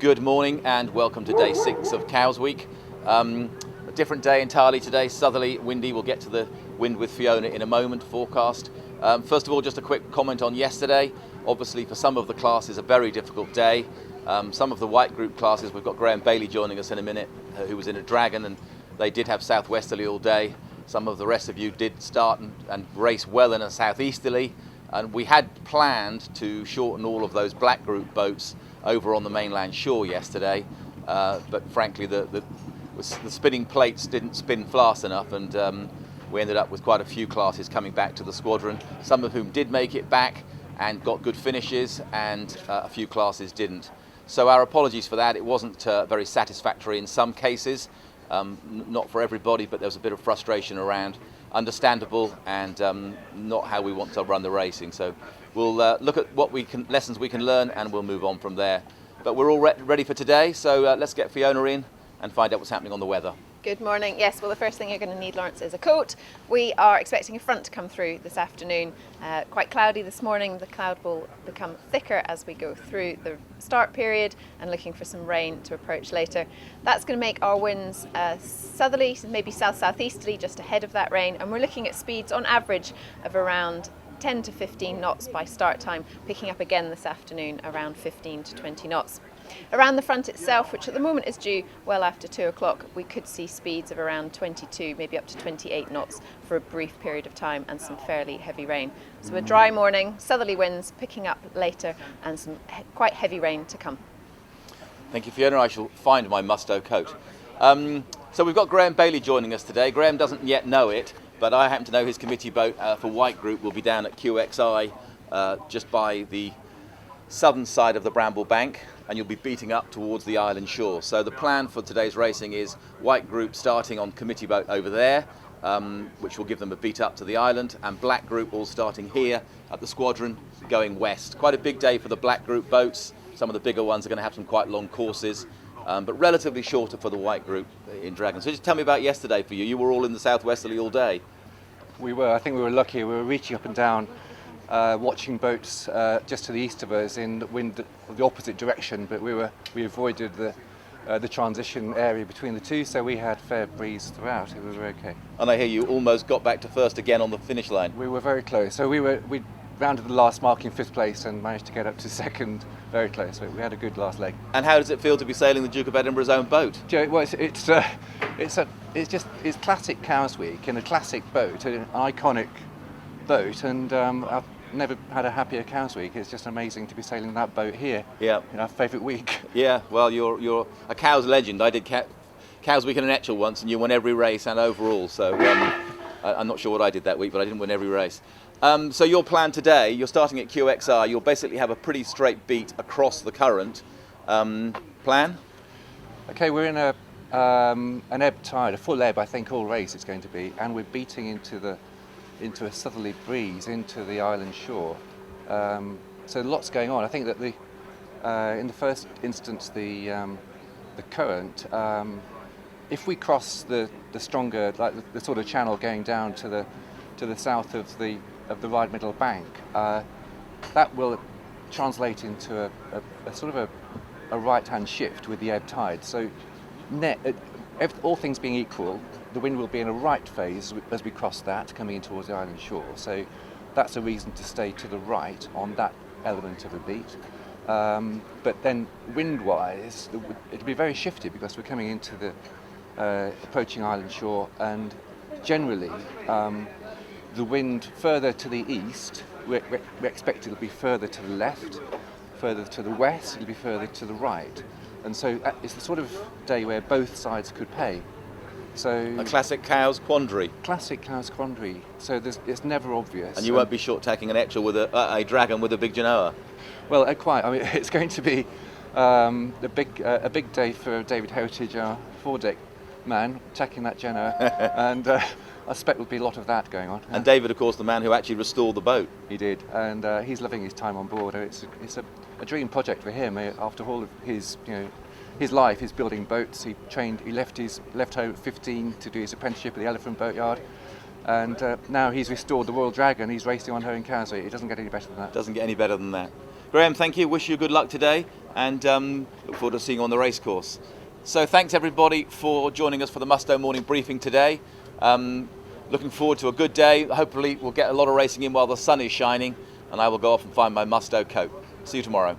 Good morning and welcome to day 6 of Cows Week. A different day entirely today, southerly, windy. We'll get to the wind with Fiona in a moment, forecast. First of all, just a quick comment on yesterday. Obviously for some of the classes a very difficult day. Some of the white group classes, we've got Graham Bailey joining us in a minute, who was in a Dragon, and they did have southwesterly all day. Some of the rest of you did start and race well in a southeasterly, and we had planned to shorten all of those black group boats over on the mainland shore yesterday, but frankly the spinning plates didn't spin fast enough, and we ended up with quite a few classes coming back to the squadron, some of whom did make it back and got good finishes, and a few classes didn't. So our apologies for that. It wasn't very satisfactory in some cases, not for everybody, but there was a bit of frustration around. Understandable, and not how we want to run the racing. So we'll look at what lessons we can learn, and we'll move on from there. But we're all ready for today, so let's get Fiona in and find out what's happening on the weather. Good morning. Yes, well, the first thing you're going to need, Lawrence, is a coat. We are expecting a front to come through this afternoon. Quite cloudy this morning. The cloud will become thicker as we go through the start period, and looking for some rain to approach later. That's going to make our winds southerly, maybe south-southeasterly, just ahead of that rain. And we're looking at speeds on average of around 10 to 15 knots by start time, picking up again this afternoon around 15 to 20 knots. Around the front itself, which at the moment is due well after 2 o'clock, we could see speeds of around 22, maybe up to 28 knots for a brief period of time, and some fairly heavy rain. So a dry morning, southerly winds picking up later, and some quite heavy rain to come. Thank you, Fiona. I shall find my Musto coat. So we've got Graham Bailey joining us today. Graham doesn't yet know it, but I happen to know his committee boat for White Group will be down at QXI, just by the southern side of the Bramble Bank, and you'll be beating up towards the island shore. So the plan for today's racing is White Group starting on committee boat over there, which will give them a beat up to the island, and Black Group all starting here at the squadron going west. Quite a big day for the Black Group boats. Some of the bigger ones are going to have some quite long courses, but relatively shorter for the White Group in Dragon. So just tell me about yesterday for you. You were all in the southwesterly all day. We were. I think we were lucky. We were reaching up and down, watching boats just to the east of us in the wind the opposite direction, but we avoided the transition area between the two, so we had fair breeze throughout. It was okay. And I hear you almost got back to first again on the finish line. We were very close. So we rounded the last mark in 5th place and managed to get up to 2nd, very close. So we had a good last leg. And how does it feel to be sailing the Duke of Edinburgh's own boat? Well, it's classic Cows Week in a classic boat, an iconic boat, and I've never had a happier Cows Week. It's just amazing to be sailing that boat here. Yeah. In our favourite week. Yeah. Well, you're a Cows legend. I did Cows Week in an Etchell once, and you won every race and overall. So I'm not sure what I did that week, but I didn't win every race. So your plan today, you're starting at QXR. You'll basically have a pretty straight beat across the current. Plan? Okay, we're in an ebb tide, a full ebb, I think, all race it's going to be, and we're beating into a southerly breeze into the island shore. So lots going on. I think that in the first instance, the current, if we cross the stronger, like the sort of channel going down to the south of the Ryde Middle Bank, that will translate into a sort of a right-hand shift with the ebb tide. So all things being equal, the wind will be in a right phase as we cross that, coming in towards the island shore. So that's a reason to stay to the right on that element of the beat. But then wind-wise, it'll be very shifty because we're coming into the approaching island shore, and generally the wind further to the east, we expect it'll be further to the left, further to the west, it'll be further to the right. And so it's the sort of day where both sides could pay. So a classic Cows quandary. Classic Cows quandary. So it's never obvious. And you won't be short tacking an Etchell with a Dragon with a big Genoa. Well, quite. I mean, it's going to be a big day for David Heritage, our foredeck man, tacking that Genoa, and I suspect there'll be a lot of that going on. And David, of course, the man who actually restored the boat. He did, and he's loving his time on board. It's a dream project for him. After all of his life, he's building boats. He left home at 15 to do his apprenticeship at the Elephant Boatyard. And now he's restored the Royal Dragon. He's racing on her in cows. It doesn't get any better than that. Doesn't get any better than that. Graham, thank you. Wish you good luck today, and look forward to seeing you on the racecourse. So thanks everybody for joining us for the Musto morning briefing today. Looking forward to a good day. Hopefully we'll get a lot of racing in while the sun is shining, and I will go off and find my Musto coat. See you tomorrow.